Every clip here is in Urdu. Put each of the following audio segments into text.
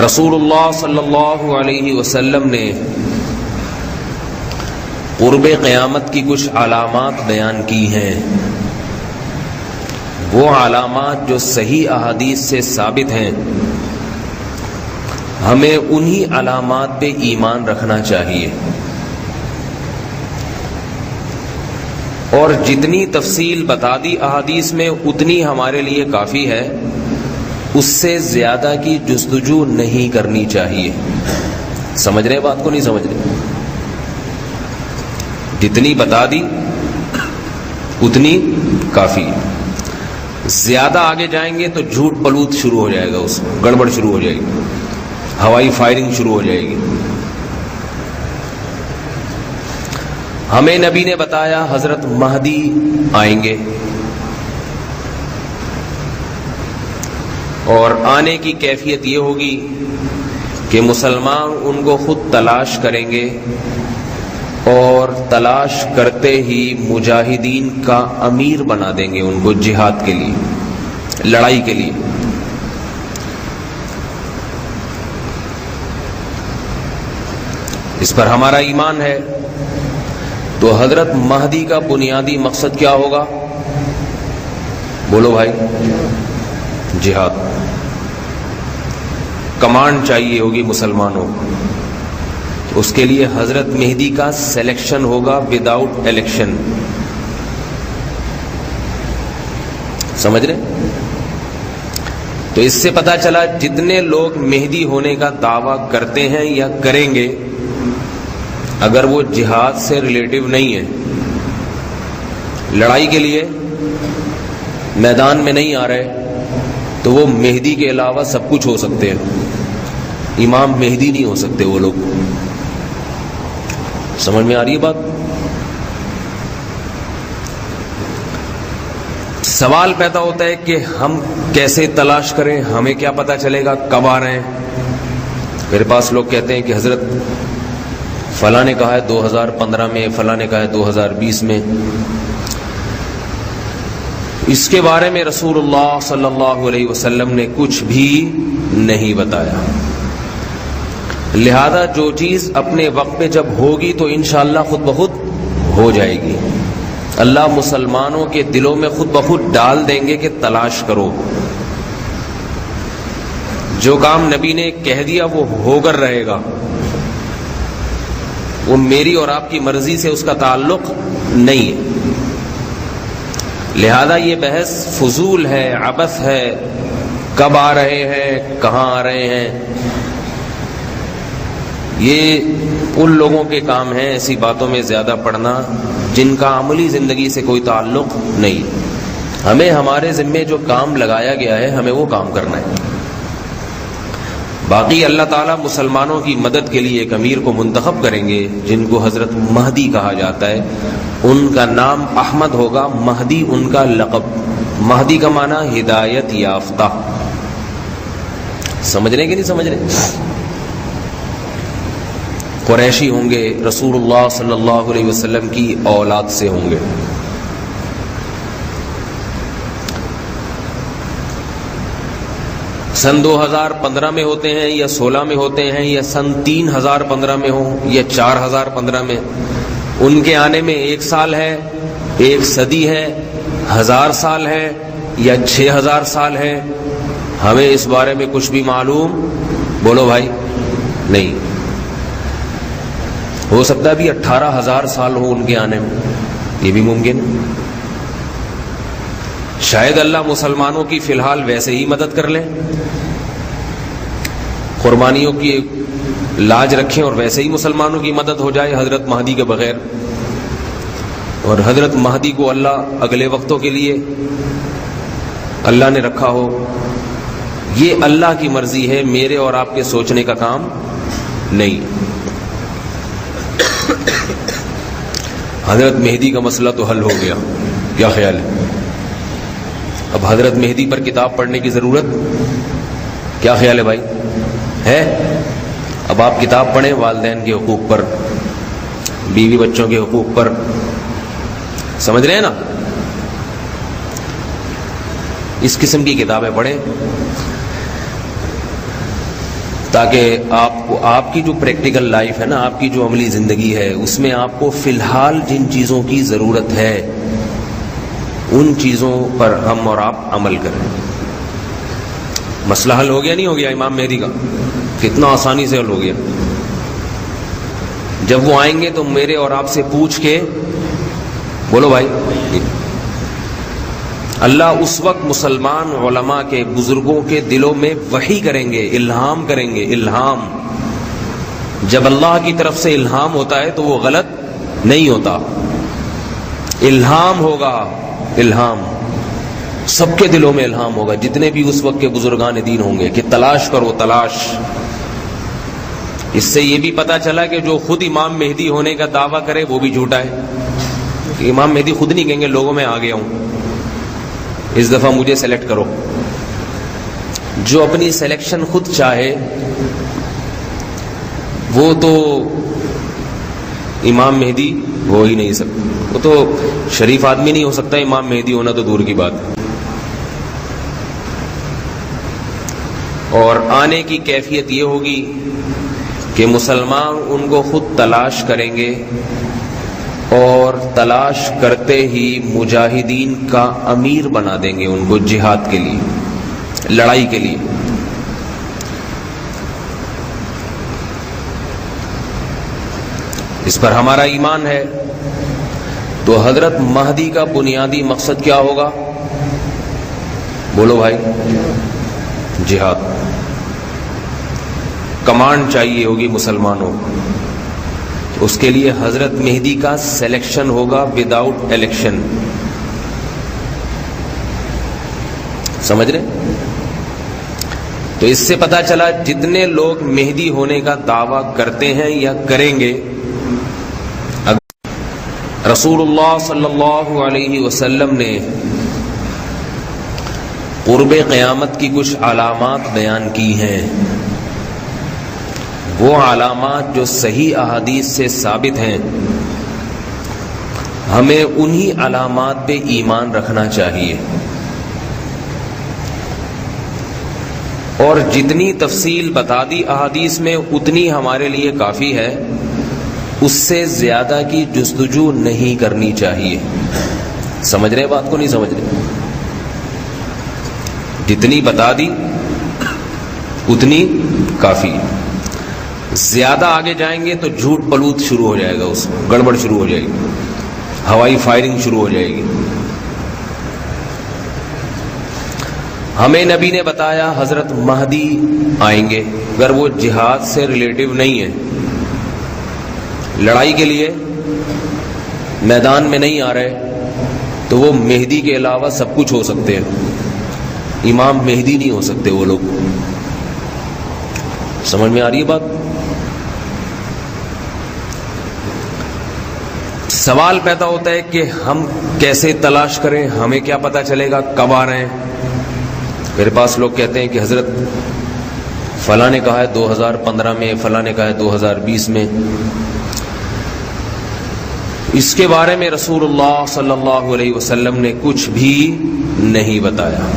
رسول اللہ صلی اللہ علیہ وسلم نے قرب قیامت کی کچھ علامات بیان کی ہیں. وہ علامات جو صحیح احادیث سے ثابت ہیں، ہمیں انہی علامات پہ ایمان رکھنا چاہیے، اور جتنی تفصیل بتا دی احادیث میں اتنی ہمارے لیے کافی ہے. اس سے زیادہ کی جستجو نہیں کرنی چاہیے. سمجھ رہے بات کو؟ نہیں سمجھ رہے؟ جتنی بتا دی اتنی کافی. زیادہ آگے جائیں گے تو جھوٹ پلوت شروع ہو جائے گا، اس میں گڑبڑ شروع ہو جائے گی، ہوائی فائرنگ شروع ہو جائے گی. ہمیں نبی نے بتایا حضرت مہدی آئیں گے، اور آنے کی کیفیت یہ ہوگی کہ مسلمان ان کو خود تلاش کریں گے، اور تلاش کرتے ہی مجاہدین کا امیر بنا دیں گے ان کو، جہاد کے لیے، لڑائی کے لیے. اس پر ہمارا ایمان ہے. تو حضرت مہدی کا بنیادی مقصد کیا ہوگا؟ بولو بھائی. جہاد. کمانڈ چاہیے ہوگی مسلمانوں کو. اس کے لیے حضرت مہدی کا سلیکشن ہوگا وداؤٹ الیکشن. سمجھ رہے؟ تو اس سے پتا چلا جتنے لوگ مہدی ہونے کا دعویٰ کرتے ہیں یا کریں گے، اگر وہ جہاد سے ریلیٹو نہیں ہے، لڑائی کے لیے میدان میں نہیں آ رہے، تو وہ مہدی کے علاوہ سب کچھ ہو سکتے ہیں، امام مہدی نہیں ہو سکتے وہ لوگ. سمجھ میں آ رہی ہے بات؟ سوال پیدا ہوتا ہے کہ ہم کیسے تلاش کریں، ہمیں کیا پتا چلے گا کب آ رہے ہیں؟ میرے پاس لوگ کہتے ہیں کہ حضرت فلاں نے کہا ہے 2015 میں، فلاں نے کہا ہے 2020 میں. اس کے بارے میں رسول اللہ صلی اللہ علیہ وسلم نے کچھ بھی نہیں بتایا. لہذا جو چیز اپنے وقت پہ جب ہوگی تو انشاءاللہ خود بخود ہو جائے گی. اللہ مسلمانوں کے دلوں میں خود بخود ڈال دیں گے کہ تلاش کرو. جو کام نبی نے کہہ دیا وہ ہو کر رہے گا، وہ میری اور آپ کی مرضی سے اس کا تعلق نہیں ہے. لہذا یہ بحث فضول ہے، عبث ہے. کب آ رہے ہیں، کہاں آ رہے ہیں، یہ ان لوگوں کے کام ہیں ایسی باتوں میں زیادہ پڑھنا جن کا عملی زندگی سے کوئی تعلق نہیں. ہمیں ہمارے ذمے جو کام لگایا گیا ہے ہمیں وہ کام کرنا ہے. باقی اللہ تعالیٰ مسلمانوں کی مدد کے لیے ایک امیر کو منتخب کریں گے جن کو حضرت مہدی کہا جاتا ہے. ان کا نام احمد ہوگا، مہدی ان کا لقب. مہدی کا معنی ہدایت یافتہ. سمجھ رہے کہ نہیں سمجھ رہے؟ قریشی ہوں گے، رسول اللہ صلی اللہ علیہ وسلم کی اولاد سے ہوں گے. سن 2015 میں ہوتے ہیں یا 16 میں ہوتے ہیں یا سن 3015 میں ہوں یا 4015 میں، ان کے آنے میں 1 سال ہے، 1 صدی ہے، 1000 سال ہے یا 6000 سال ہے، ہمیں اس بارے میں کچھ بھی معلوم، بولو بھائی، نہیں. ہو سکتا ہے بھی 18000 سال ہو ان کے آنے میں، یہ بھی ممکن ہے. شاید اللہ مسلمانوں کی فی الحال ویسے ہی مدد کر لیں، قربانیوں کی لاج رکھیں اور ویسے ہی مسلمانوں کی مدد ہو جائے حضرت مہدی کے بغیر. اور حضرت مہدی کو اللہ اگلے وقتوں کے لیے اللہ نے رکھا ہو. یہ اللہ کی مرضی ہے، میرے اور آپ کے سوچنے کا کام نہیں. حضرت مہدی کا مسئلہ تو حل ہو گیا، کیا خیال ہے؟ اب حضرت مہدی پر کتاب پڑھنے کی ضرورت، کیا خیال ہے بھائی؟ ہے؟ اب آپ کتاب پڑھیں والدین کے حقوق پر، بیوی بچوں کے حقوق پر. سمجھ رہے ہیں نا؟ اس قسم کی کتابیں پڑھیں تاکہ آپ کی جو پریکٹیکل لائف ہے نا، آپ کی جو عملی زندگی ہے، اس میں آپ کو فی الحال جن چیزوں کی ضرورت ہے ان چیزوں پر ہم اور آپ عمل کریں۔ مسئلہ حل ہو گیا نہیں ہو گیا امام مہدی کا؟ کتنا آسانی سے حل ہو گیا۔ جب وہ آئیں گے تو میرے اور آپ سے پوچھ کے بولو بھائی، اللہ اس وقت مسلمان علماء کے، بزرگوں کے دلوں میں وحی کریں گے، الہام کریں گے۔ الہام، جب اللہ کی طرف سے الہام ہوتا ہے تو وہ غلط نہیں ہوتا۔ الہام ہوگا، الہام سب کے دلوں میں الہام ہوگا، جتنے بھی اس وقت کے بزرگان دین ہوں گے، کہ تلاش کرو، تلاش۔ اس سے یہ بھی پتا چلا کہ جو خود امام مہدی ہونے کا دعویٰ کرے وہ بھی جھوٹا ہے۔ کہ امام مہدی خود نہیں کہیں گے لوگوں میں آ گیا ہوں، اس دفعہ مجھے سلیکٹ کرو۔ جو اپنی سلیکشن خود چاہے وہ تو امام مہدی ہو ہی نہیں سکتا، وہ تو شریف آدمی نہیں ہو سکتا، امام مہدی ہونا تو دور کی بات ہے۔ اور آنے کی کیفیت یہ ہوگی کہ مسلمان ان کو خود تلاش کریں گے، اور تلاش کرتے ہی مجاہدین کا امیر بنا دیں گے ان کو، جہاد کے لیے، لڑائی کے لیے۔ اس پر ہمارا ایمان ہے۔ تو حضرت مہدی کا بنیادی مقصد کیا ہوگا؟ بولو بھائی، جہاد۔ کمانڈ چاہیے ہوگی مسلمانوں، اس کے لیے حضرت مہدی کا سلیکشن ہوگا وداؤٹ الیکشن۔ سمجھ رہے؟ تو اس سے پتا چلا جتنے لوگ مہدی ہونے کا دعویٰ کرتے ہیں یا کریں گے، رسول اللہ صلی اللہ علیہ وسلم نے قرب قیامت کی کچھ علامات بیان کی ہیں۔ وہ علامات جو صحیح احادیث سے ثابت ہیں، ہمیں انہی علامات پہ ایمان رکھنا چاہیے، اور جتنی تفصیل بتا دی احادیث میں اتنی ہمارے لیے کافی ہے، اس سے زیادہ کی جستجو نہیں کرنی چاہیے۔ سمجھ رہے بات کو؟ نہیں سمجھ رہے؟ جتنی بتا دی اتنی کافی۔ زیادہ آگے جائیں گے تو جھوٹ پلوت شروع ہو جائے گا، اس میں گڑبڑ شروع ہو جائے گی، ہوائی فائرنگ شروع ہو جائے گی۔ ہمیں نبی نے بتایا حضرت مہدی آئیں گے، اگر وہ جہاد سے ریلیٹو نہیں ہے، لڑائی کے لیے میدان میں نہیں آ رہے، تو وہ مہدی کے علاوہ سب کچھ ہو سکتے ہیں، امام مہدی نہیں ہو سکتے وہ لوگ۔ سمجھ میں آ رہی ہے بات؟ سوال پیدا ہوتا ہے کہ ہم کیسے تلاش کریں، ہمیں کیا پتا چلے گا کب آ رہے ہیں؟ میرے پاس لوگ کہتے ہیں کہ حضرت فلاں نے کہا ہے 2015 میں، فلاں نے کہا ہے 2020 میں۔ اس کے بارے میں رسول اللہ صلی اللہ علیہ وسلم نے کچھ بھی نہیں بتایا،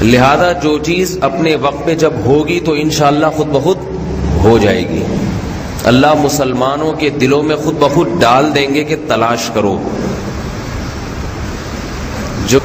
لہذا جو چیز اپنے وقت پہ جب ہوگی تو انشاءاللہ خود بخود ہو جائے گی۔ اللہ مسلمانوں کے دلوں میں خود بخود ڈال دیں گے کہ تلاش کرو۔ جو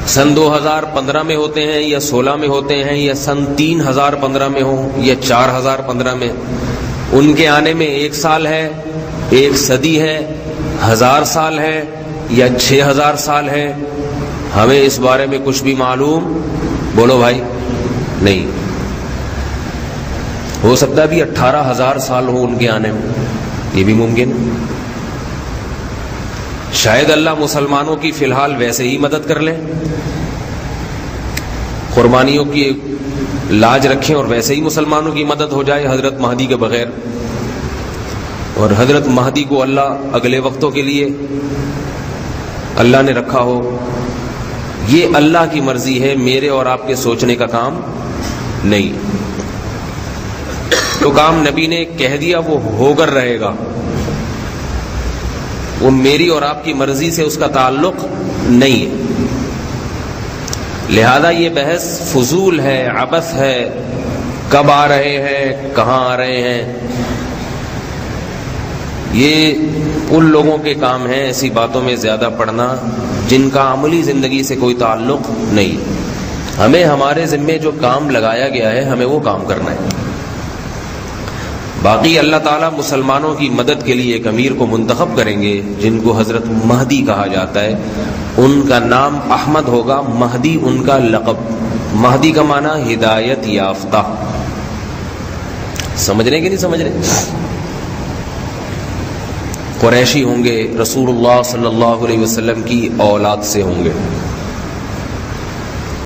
سن 2015 میں ہوتے ہیں یا 16 میں ہوتے ہیں یا سن 3015 میں ہوں یا 4015 میں، ان کے آنے میں 1 سال ہے، 1 صدی ہے، 1000 سال ہے یا 6000 سال ہے، ہمیں اس بارے میں کچھ بھی معلوم، بولو بھائی، نہیں۔ ہو سکتا ہے بھی 18000 سال ہو ان کے آنے میں، یہ بھی ممکن ہے۔ شاید اللہ مسلمانوں کی فی الحال ویسے ہی مدد کر لیں، قربانیوں کی لاج رکھیں اور ویسے ہی مسلمانوں کی مدد ہو جائے حضرت مہدی کے بغیر، اور حضرت مہدی کو اللہ اگلے وقتوں کے لیے اللہ نے رکھا ہو۔ یہ اللہ کی مرضی ہے، میرے اور آپ کے سوچنے کا کام نہیں۔ جو کام نبی نے کہہ دیا وہ ہو کر رہے گا، وہ میری اور آپ کی مرضی سے اس کا تعلق نہیں ہے۔ لہذا یہ بحث فضول ہے، عبث ہے، کب آ رہے ہیں، کہاں آ رہے ہیں، یہ ان لوگوں کے کام ہیں ایسی باتوں میں زیادہ پڑھنا جن کا عملی زندگی سے کوئی تعلق نہیں۔ ہمیں ہمارے ذمے جو کام لگایا گیا ہے ہمیں وہ کام کرنا ہے۔ باقی اللہ تعالیٰ مسلمانوں کی مدد کے لیے ایک امیر کو منتخب کریں گے جن کو حضرت مہدی کہا جاتا ہے۔ ان کا نام احمد ہوگا، مہدی ان کا لقب۔ مہدی کا معنی ہدایت یافتہ۔ سمجھ رہے کہ نہیں سمجھ رہے؟ قریشی ہوں گے، رسول اللہ صلی اللہ علیہ وسلم کی اولاد سے ہوں گے۔